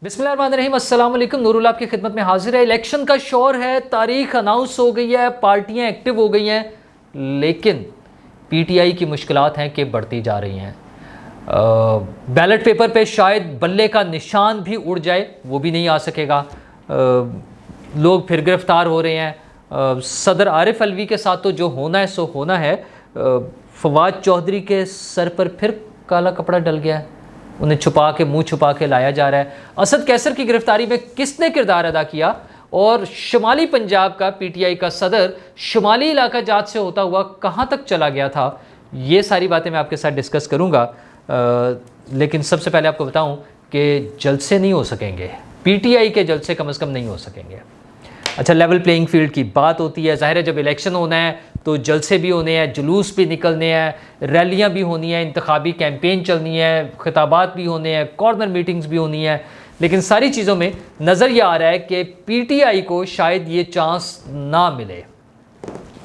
बिस्मिल्लाहिर्रहमानिर्रहीम, अस्सलाम वालेकुम। नूरुल आपकी खिदमत में हाजिर है। इलेक्शन का शोर है, तारीख अनाउंस हो गई है, पार्टियां एक्टिव हो गई हैं, लेकिन पीटीआई की मुश्किलात हैं कि बढ़ती जा रही हैं। बैलेट पेपर पे शायद बल्ले का निशान भी उड़ जाए, वो भी नहीं आ सकेगा। लोग फिर गिरफ्तार हो रहे हैं। सदर आरिफ अलवी के साथ तो जो होना है सो होना है। फवाद चौधरी के सर पर फिर काला कपड़ा डल गया है, उन्हें छुपा के, मुंह छुपा के लाया जा रहा है। असद कैसर की गिरफ्तारी में किसने किरदार अदा किया, और शुमाली पंजाब का पीटीआई का सदर शुमाली इलाका जात से होता हुआ कहाँ तक चला गया था, ये सारी बातें मैं आपके साथ डिस्कस करूँगा। लेकिन सबसे पहले आपको बताऊँ कि जलसे नहीं हो सकेंगे, पीटीआई के जलसे कम से कम नहीं हो सकेंगे। अच्छा, लेवल प्लेइंग फील्ड की बात होती है। ज़ाहिर है जब इलेक्शन होना है तो जलसे भी होने हैं, जुलूस भी निकलने हैं, रैलियां भी होनी है, इंतखाबी कैंपेन चलनी है, खिताबात भी होने हैं, कॉर्नर मीटिंग्स भी होनी है। लेकिन सारी चीज़ों में नज़र ये आ रहा है कि पीटीआई को शायद ये चांस ना मिले।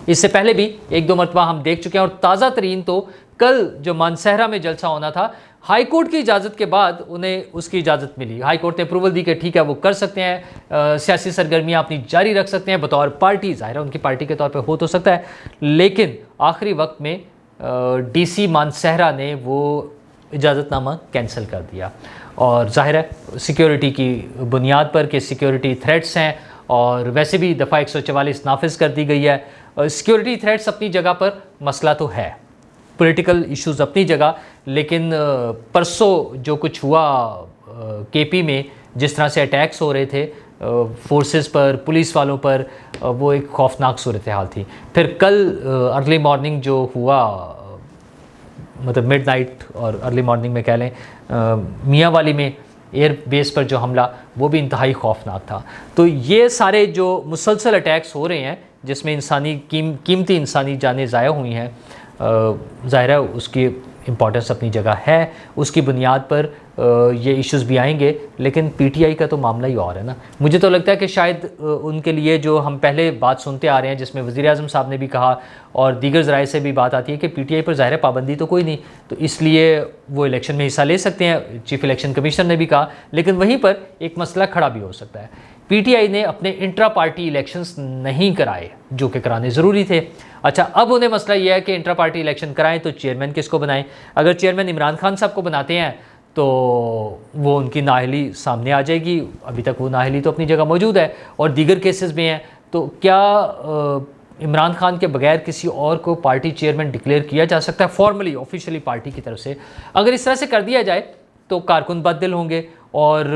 इससे पहले भी एक दो मरतबा हम देख चुके हैं, और ताज़ा तरीन तो कल जो मानसहरा में जलसा होना था, हाई कोर्ट की इजाज़त के बाद उन्हें उसकी इजाज़त मिली। हाई कोर्ट ने अप्रूवल दी कि ठीक है वो कर सकते हैं, सियासी सरगर्मियाँ अपनी जारी रख सकते हैं बतौर पार्टी। ज़ाहिर है उनकी पार्टी के तौर पे हो तो सकता है, लेकिन आखिरी वक्त में डीसी मानसहरा ने वो इजाज़तनामा कैंसिल कर दिया। और ज़ाहिर है सिक्योरिटी की बुनियाद पर कि सिक्योरिटी थ्रेट्स हैं, और वैसे भी दफ़ा 144 नाफिज कर दी गई है। सिक्योरिटी थ्रेट्स अपनी जगह पर, मसला तो है, पॉलिटिकल इश्यूज़ अपनी जगह, लेकिन परसों जो कुछ हुआ केपी में, जिस तरह से अटैक्स हो रहे थे फोर्सेस पर, पुलिस वालों पर, वो एक खौफनाक सूरत हाल थी। फिर कल अर्ली मॉर्निंग जो हुआ, मतलब मिडनाइट और अर्ली मॉर्निंग में कह लें, मियाँ वाली में एयर बेस पर जो हमला, वो भी इंतहाई खौफनाक था। तो ये सारे जो मुसलसल अटैक्स हो रहे हैं जिसमें इंसानी कीमती इंसानी जानें ज़ाया हुई हैं, ज़ाहिर है उसकी इम्पोर्टेंस अपनी जगह है, उसकी बुनियाद पर ये इश्यूज़ भी आएंगे। लेकिन पीटीआई का तो मामला ही और है ना। मुझे तो लगता है कि शायद उनके लिए जो हम पहले बात सुनते आ रहे हैं, जिसमें वज़ीर-ए-आज़म साहब ने भी कहा और दीगर ज़राए से भी बात आती है कि पीटीआई पर ज़ाहिर है पाबंदी तो कोई नहीं, तो इसलिए वो इलेक्शन में हिस्सा ले सकते हैं, चीफ इलेक्शन कमीशनर ने भी कहा। लेकिन वहीं पर एक मसला खड़ा भी हो सकता है, पीटीआई ने अपने इंट्रा पार्टी इलेक्शंस नहीं कराए जो कि कराने ज़रूरी थे। अच्छा, अब उन्हें मसला यह है कि इंट्रा पार्टी इलेक्शन कराएं तो चेयरमैन किसको बनाएं। अगर चेयरमैन इमरान खान साहब को बनाते हैं तो वो उनकी नाअहली सामने आ जाएगी। अभी तक वो नाअहली तो अपनी जगह मौजूद है, और दीगर केसेस में हैं। तो क्या इमरान खान के बगैर किसी और को पार्टी चेयरमैन डिक्लेयर किया जा सकता है फॉर्मली, ऑफिशियली पार्टी की तरफ से? अगर इस तरह से कर दिया जाए तो कारकुन बददिल होंगे, और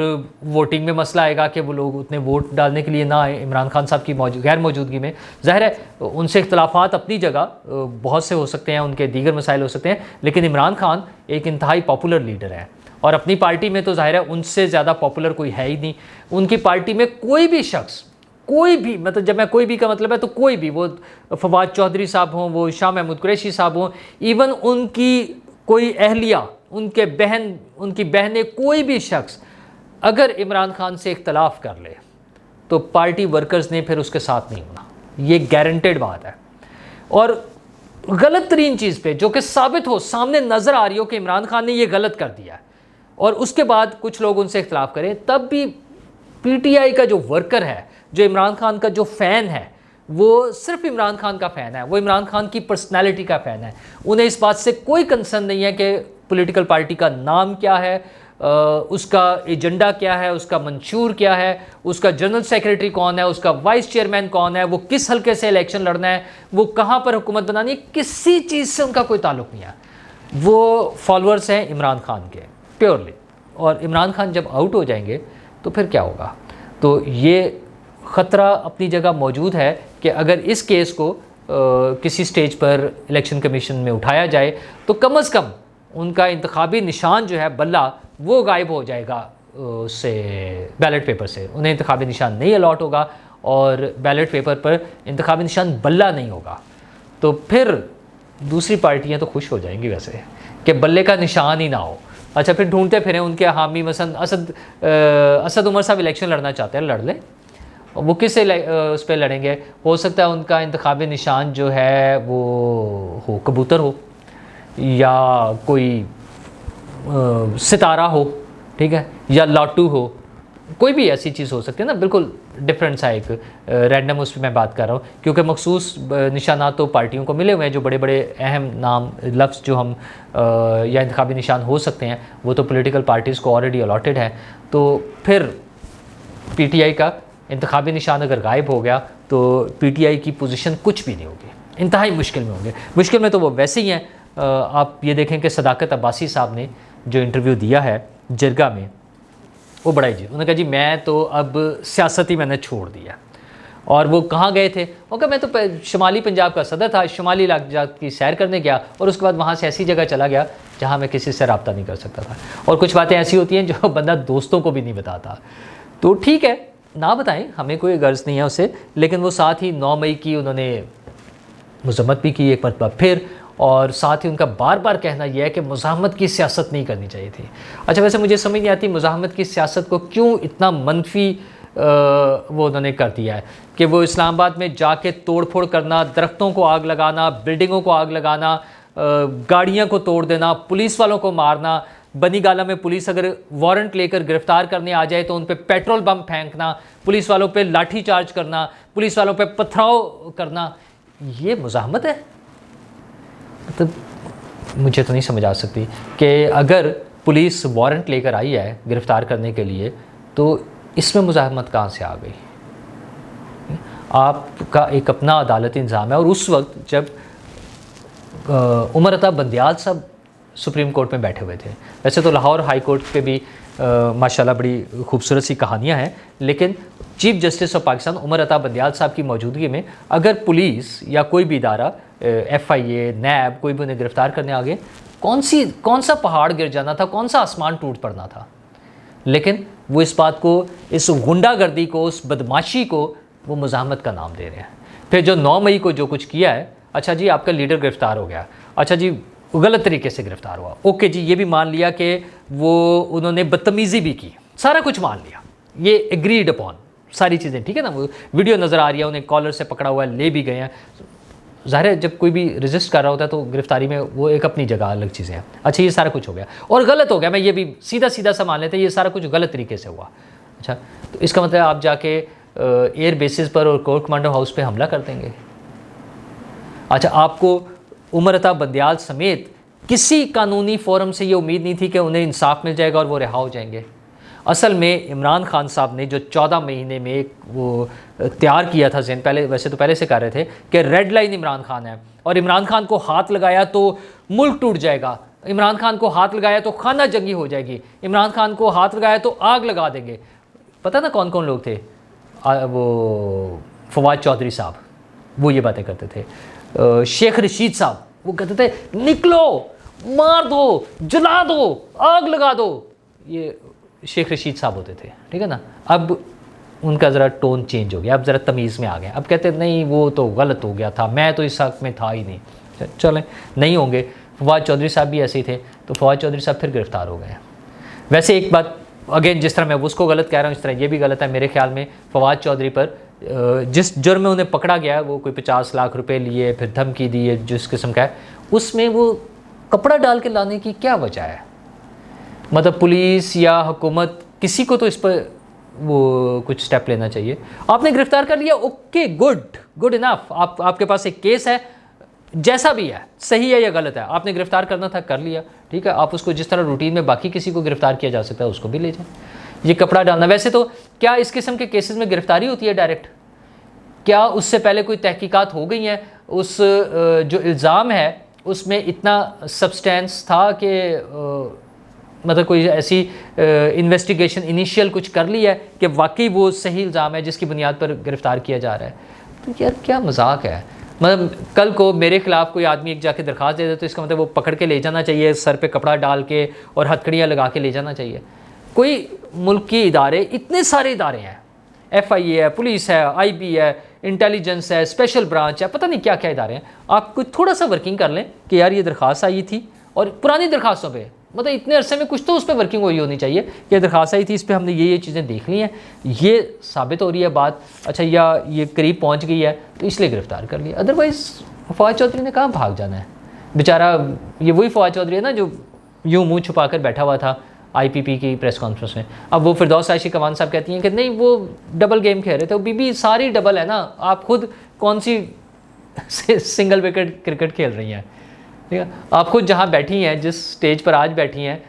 वोटिंग में मसला आएगा कि वो लोग उतने वोट डालने के लिए ना आए इमरान खान साहब की गैर मौजूदगी में। ज़ाहिर है उनसे इख्तलाफात अपनी जगह बहुत से हो सकते हैं, उनके दीगर मसाइल हो सकते हैं, लेकिन इमरान खान एक इंतहाई पॉपुलर लीडर है, और अपनी पार्टी में तो ज़ाहिर है उनसे ज़्यादा पॉपुलर कोई है ही नहीं। उनकी पार्टी में कोई भी शख्स, कोई भी, मतलब जब मैं कोई भी का मतलब है तो कोई भी, वो फवाद चौधरी साहब हों, वो शाह महमूद कुरैशी साहब हों, इवन उनकी कोई अहलिया, उनकी बहनें, कोई भी शख्स अगर इमरान खान से इख्तलाफ कर ले तो पार्टी वर्कर्स ने फिर उसके साथ नहीं होना, ये गारंटेड बात है। और गलत तरीन चीज़ पे जो कि साबित हो, सामने नज़र आ रही हो कि इमरान खान ने ये गलत कर दिया है, और उसके बाद कुछ लोग उनसे इख्तलाफ करें, तब भी पीटीआई का जो वर्कर है, जो इमरान खान का जो फ़ैन है, वो सिर्फ इमरान खान का फ़ैन है, वो इमरान खान की पर्सनैलिटी का फ़ैन है। उन्हें इस बात से कोई कंसर्न नहीं है कि पॉलिटिकल पार्टी का नाम क्या है, उसका एजेंडा क्या है, उसका मंशूर क्या है, उसका जनरल सेक्रेटरी कौन है, उसका वाइस चेयरमैन कौन है, वो किस हल्के से इलेक्शन लड़ना है, वो कहाँ पर हुकूमत बनानी है, किसी चीज़ से उनका कोई ताल्लुक नहीं है। वो फॉलोअर्स हैं इमरान खान के प्योरली, और इमरान खान जब आउट हो जाएंगे तो फिर क्या होगा? तो ये ख़तरा अपनी जगह मौजूद है कि अगर इस केस को किसी स्टेज पर इलेक्शन कमीशन में उठाया जाए तो कम अज़ कम उनका इंतखाबी निशान जो है, बल्ला, वो गायब हो जाएगा उससे, बैलेट पेपर से। उन्हें इंतखाबी निशान नहीं अलॉट होगा, और बैलेट पेपर पर इंतखाबी निशान बल्ला नहीं होगा। तो फिर दूसरी पार्टियां तो खुश हो जाएंगी वैसे कि बल्ले का निशान ही ना हो। अच्छा, फिर ढूंढते फिरें उनके हामी, मसलन असद उमर साहब इलेक्शन लड़ना चाहते हैं, लड़ लें, वो किससे उस पर लड़ेंगे? हो सकता है उनका इंतखाबी निशान जो है वो हो कबूतर हो, या कोई सितारा हो, ठीक है, या लाटू हो, कोई भी ऐसी चीज़ हो सकती है ना, बिल्कुल डिफरेंट सा एक रैंडम उस पर मैं बात कर रहा हूँ, क्योंकि मखसूस निशानात तो पार्टियों को मिले हुए हैं, जो बड़े बड़े अहम नाम लफ्ज़ जो हम या इंतखाबी निशान हो सकते हैं वो तो पॉलिटिकल पार्टीज़ को ऑलरेडी अलॉटेड है। तो फिर पीटीआई का इंतखाबी निशान अगर गायब हो गया तो पीटीआई की पोजीशन कुछ भी नहीं होगी, इंतहाई मुश्किल में होंगे। मुश्किल में तो वो वैसे ही हैं। आप ये देखें कि सदाकत अब्बासी साहब ने जो इंटरव्यू दिया है जरगा में, वो बड़ा ही जी, उन्होंने कहा जी मैं तो अब सियासत ही मैंने छोड़ दिया। और वो कहाँ गए थे? वो कहा मैं तो शुमाली पंजाब का सदर था, शुमाली इलाके की सैर करने गया और उसके बाद वहाँ से ऐसी जगह चला गया जहाँ मैं किसी से रब्ता नहीं कर सकता था। और कुछ बातें ऐसी होती हैं जो बंदा दोस्तों को भी नहीं बताता। तो ठीक है, ना बताएं, हमें कोई गर्ज नहीं है उससे, लेकिन वो साथ ही 9 मई की उन्होंने मजम्मत भी की एक मरतबा फिर, और साथ ही उनका बार बार कहना यह है कि मुज़ाहमत की सियासत नहीं करनी चाहिए थी। अच्छा, वैसे मुझे समझ नहीं आती मुज़ाहमत की सियासत को क्यों इतना मनफी वो उन्होंने कर दिया है कि वो इस्लामाबाद में जाके तोड़ फोड़ करना, दरख्तों को आग लगाना, बिल्डिंगों को आग लगाना, गाड़ियाँ को तोड़ देना, पुलिस वालों को मारना, बनी गाला में पुलिस अगर वारंट लेकर गिरफ्तार करने आ जाए तो उन पे पेट्रोल बम फेंकना, पुलिस वालों पे लाठी चार्ज करना, पुलिस वालों पे पथराव करना, ये मुज़ाहमत है? मतलब मुझे तो नहीं समझ आ सकती कि अगर पुलिस वारंट लेकर आई है गिरफ्तार करने के लिए तो इसमें मुज़ाहमत कहाँ से आ गई? आपका एक अपना अदालती इंतज़ाम है। और उस वक्त जब उमर अता बंदियाल साहब सुप्रीम कोर्ट में बैठे हुए थे, वैसे तो लाहौर हाई कोर्ट पे भी माशाल्लाह बड़ी खूबसूरत सी कहानियाँ हैं, लेकिन chief justice of Pakistan Umar Ata Bandial साहब की मौजूदगी में अगर पुलिस या कोई भी इदारा FIA, नैब, कोई भी उन्हें गिरफ़्तार करने आ गए, कौन सा पहाड़ गिर जाना था, कौन सा आसमान टूट पड़ना था। लेकिन वो इस बात को, इस गुंडागर्दी को, उस बदमाशी को वो मुज़ाहमत का नाम दे रहे हैं। फिर जो 9 मई को जो कुछ किया है, अच्छा जी आपका लीडर गिरफ़्तार हो गया, अच्छा जी गलत तरीके से गिरफ़्तार हुआ, ओके जी, ये भी मान लिया कि वो उन्होंने बदतमीज़ी भी की, सारा कुछ मान लिया, ये एग्रीड अपॉन सारी चीज़ें, ठीक है ना। वो वीडियो नज़र आ रही है, उन्हें कॉलर से पकड़ा हुआ है, ले भी गए हैं। ज़ाहिर है जब कोई भी रेजिस्ट कर रहा होता है तो गिरफ्तारी में वो एक अपनी जगह अलग चीज़ें हैं। अच्छा, ये सारा कुछ हो गया और गलत हो गया, मैं ये भी सीधा सा मान लेते हैं, ये सारा कुछ गलत तरीके से हुआ। अच्छा, तो इसका मतलब आप जाके एयर बेसिस पर और कोर कमांडो हाउस पे हमला कर देंगे। अच्छा, आपको उमर अता बंदियाल समेत किसी कानूनी फोरम से ये उम्मीद नहीं थी कि उन्हें इंसाफ मिल जाएगा और वो रिहा हो जाएंगे। असल में इमरान खान साहब ने जो 14 महीने में वो तैयार किया था ज़हन, पहले वैसे तो पहले से कर रहे थे कि रेड लाइन इमरान खान है, और इमरान खान को हाथ लगाया तो मुल्क टूट जाएगा, इमरान खान को हाथ लगाया तो खाना जंगी हो जाएगी, इमरान खान को हाथ लगाया तो आग लगा देंगे। पता ना कौन कौन लोग थे? वो फवाद चौधरी साहब वो ये बातें करते थे, शेख रशीद साहब वो कहते थे निकलो, मार दो, जला दो, आग लगा दो, ये शेख रशीद साहब होते थे, ठीक है ना। अब उनका ज़रा टोन चेंज हो गया, अब ज़रा तमीज़ में आ गए, अब कहते नहीं वो तो गलत हो गया था, मैं तो इस हक़ में था ही नहीं। चलें, नहीं होंगे। फवाद चौधरी साहब भी ऐसे ही थे, तो फवाद चौधरी साहब फिर गिरफ़्तार हो गए। वैसे एक बात अगेन, जिस तरह मैं उसको गलत कह रहा हूँ इस तरह ये भी गलत है मेरे ख्याल में। फवाद चौधरी पर जिस जुर्म में उन्हें पकड़ा गया, वो कोई 50 लाख रुपए लिए, फिर धमकी दी है जिस किस्म का है, उसमें वो कपड़ा डाल के लाने की क्या वजह है? मतलब पुलिस या हुकूमत किसी को तो इस पर वो कुछ स्टेप लेना चाहिए। आपने गिरफ्तार कर लिया, ओके, गुड इनफ, आपके पास एक केस है, जैसा भी है, सही है या गलत है, आपने गिरफ्तार करना था, कर लिया, ठीक है। आप उसको जिस तरह रूटीन में बाकी किसी को गिरफ्तार किया जा सकता है उसको भी ले जाएं। ये कपड़ा डालना, वैसे तो क्या इस किस्म के केसेस में गिरफ्तारी होती है डायरेक्ट? क्या उससे पहले कोई तहकीकात हो गई हैं? उस जो इल्ज़ाम है उसमें इतना सब्सटेंस था कि मतलब कोई ऐसी इन्वेस्टिगेशन इनिशियल कुछ कर ली है कि वाकई वो सही इल्ज़ाम है जिसकी बुनियाद पर गिरफ़्तार किया जा रहा है? तो यार क्या मजाक है। मतलब कल को मेरे ख़िलाफ़ कोई आदमी एक जाके दरख्वास्त दे दे तो इसका मतलब वो पकड़ के ले जाना चाहिए, सर पे कपड़ा डाल के और हथकड़ियाँ लगा के ले जाना चाहिए। कोई मुल्क के इदारे, इतने सारे इदारे हैं, FIA है, पुलिस है, IB है, इंटेलिजेंस है, स्पेशल ब्रांच है, पता नहीं क्या क्या इदारे हैं। आप कोई थोड़ा सा वर्किंग कर लें कि यार ये दरख्वास्त आई थी, और पुरानी दरख्वास्तों पे मतलब इतने अरसे में कुछ तो उस पर वर्किंग हुई होनी चाहिए कि दरख्वास्त आई थी, इस पर हमने ये चीज़ें देख ली हैं, ये साबित हो रही है बात, अच्छा या ये करीब पहुंच गई है तो इसलिए गिरफ़्तार कर लिया। अदरवाइज़ फवाद चौधरी ने कहाँ भाग जाना है बेचारा। ये वही फवाद चौधरी है ना जो यूँ मुँह छुपा कर बैठा हुआ था IPP की प्रेस कॉन्फ्रेंस में। अब वो फिरदौस आयशी कमान साहब कहती हैं कि नहीं वो डबल गेम खेल रहे थे। वो बीबी सारी डबल है ना, आप खुद कौन सी सिंगल विकेट क्रिकेट खेल रही हैं, ठीक है। आप खुद जहाँ बैठी हैं, जिस स्टेज पर आज बैठी हैं,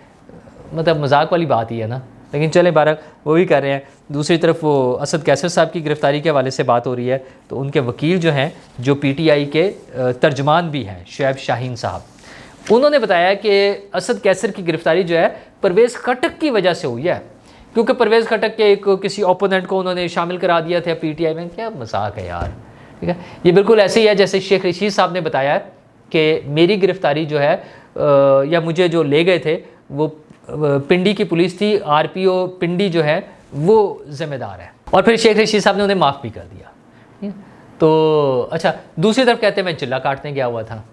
मतलब मजाक वाली बात ही है ना। लेकिन चले बारह वो भी कर रहे हैं। दूसरी तरफ वो असद कैसर साहब की गिरफ़्तारी के हवाले से बात हो रही है, तो उनके वकील जो हैं, जो PTI के तर्जमान भी हैं, शुएब शाहीन साहब, उन्होंने बताया कि असद कैसर की गिरफ़्तारी जो है परवेज़ खटक की वजह से हुई है, क्योंकि परवेज़ खटक के एक किसी ओपोनेंट को उन्होंने शामिल करा दिया था PTI में। क्या मजाक है यार, ठीक है। ये बिल्कुल ऐसे ही है जैसे शेख रशीद साहब ने बताया है कि मेरी गिरफ़्तारी जो है या मुझे जो ले गए थे वो पिंडी की पुलिस थी, RPO पिंडी जो है वो ज़िम्मेदार है। और फिर शेख रशीद साहब ने उन्हें माफ़ भी कर दिया। तो अच्छा, दूसरी तरफ कहते हैं मैं चिल्ला काटने गया हुआ था।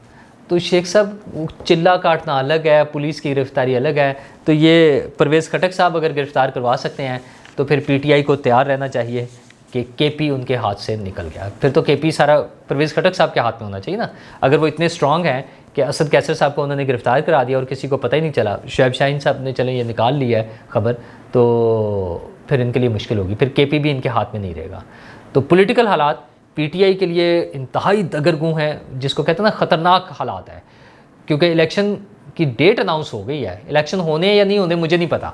तो शेख साहब, चिल्ला काटना अलग है, पुलिस की गिरफ़्तारी अलग है। तो ये परवेज़ खटक साहब अगर गिरफ़्तार करवा सकते हैं तो फिर PTI को तैयार रहना चाहिए कि KP उनके हाथ से निकल गया। फिर तो KP सारा परवेज़ खटक साहब के हाथ में होना चाहिए ना। अगर वो इतने स्ट्रॉन्ग हैं कि असद कैसर साहब को उन्होंने गिरफ़्तार करा दिया और किसी को पता ही नहीं चला, शुएब शाहीन साहब ने चले ये निकाल लिया है खबर, तो फिर इनके लिए मुश्किल होगी, फिर KP भी इनके हाथ में नहीं रहेगा। तो पॉलिटिकल हालात PTI के लिए इंतहाई दगरगूं हैं, जिसको कहते हैं ना ख़तरनाक हालात है, क्योंकि इलेक्शन की डेट अनाउंस हो गई है। इलेक्शन होने या नहीं होने मुझे नहीं पता,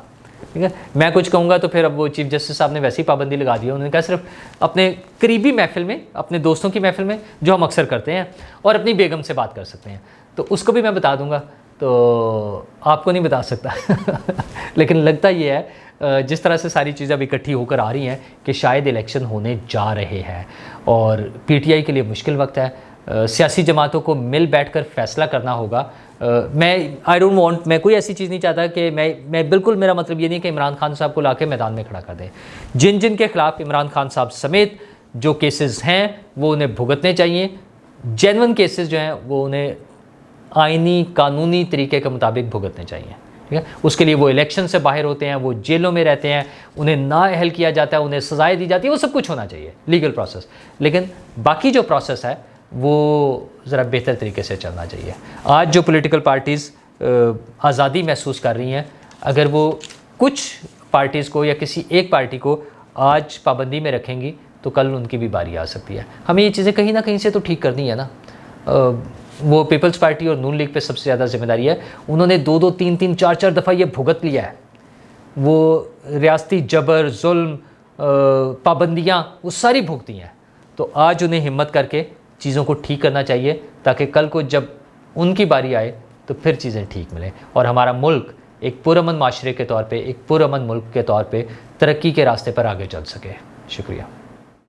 ठीक है। मैं कुछ कहूँगा तो फिर अब वो चीफ जस्टिस साहब ने वैसी पाबंदी लगा दी है। उन्होंने कहा सिर्फ अपने करीबी महफिल में, अपने दोस्तों की महफिल में, जो हम अक्सर करते हैं, और अपनी बेगम से बात कर सकते हैं, तो उसको भी मैं बता दूंगा, तो आपको नहीं बता सकता। लेकिन लगता ये है जिस तरह से सारी चीज़ें अब इकट्ठी होकर आ रही हैं कि शायद इलेक्शन होने जा रहे हैं और PTI के लिए मुश्किल वक्त है। सियासी जमातों को मिल बैठकर फैसला करना होगा। मैं कोई ऐसी चीज़ नहीं चाहता कि मैं बिल्कुल, मेरा मतलब ये नहीं कि इमरान खान साहब को लाके मैदान में खड़ा कर दें। जिन जिन के ख़िलाफ़ इमरान खान साहब समेत जो केसेस हैं वो उन्हें भुगतने चाहिए। जेन्युइन केसेस जो हैं वो उन्हें आइनी कानूनी तरीके के मुताबिक भुगतने चाहिए, ठीक है। उसके लिए वो इलेक्शन से बाहर होते हैं, वो जेलों में रहते हैं, उन्हें नाअहल किया जाता है, उन्हें सजाएं दी जाती है, वो सब कुछ होना चाहिए, लीगल प्रोसेस। लेकिन बाकी जो प्रोसेस है वो ज़रा बेहतर तरीके से चलना चाहिए। आज जो पॉलिटिकल पार्टीज़ आज़ादी महसूस कर रही हैं, अगर वो कुछ पार्टीज़ को या किसी एक पार्टी को आज पाबंदी में रखेंगी तो कल उनकी भी बारी आ सकती है। हमें ये चीज़ें कहीं ना कहीं से तो ठीक करनी है ना। वो पीपल्स पार्टी और नून लीग पे सबसे ज़्यादा जिम्मेदारी है। उन्होंने 2-2, 3-3, 4-4 दफ़ा ये भुगत लिया है। वो रियासती जबर, जुल्म, पाबंदियाँ वो सारी भुगती हैं। तो आज उन्हें हिम्मत करके चीज़ों को ठीक करना चाहिए, ताकि कल को जब उनकी बारी आए तो फिर चीज़ें ठीक मिलें और हमारा मुल्क एक पुरअमन माशरे के तौर पे, एक पुरअमन मुल्क के तौर पे तरक्की के रास्ते पर आगे चल सके। शुक्रिया।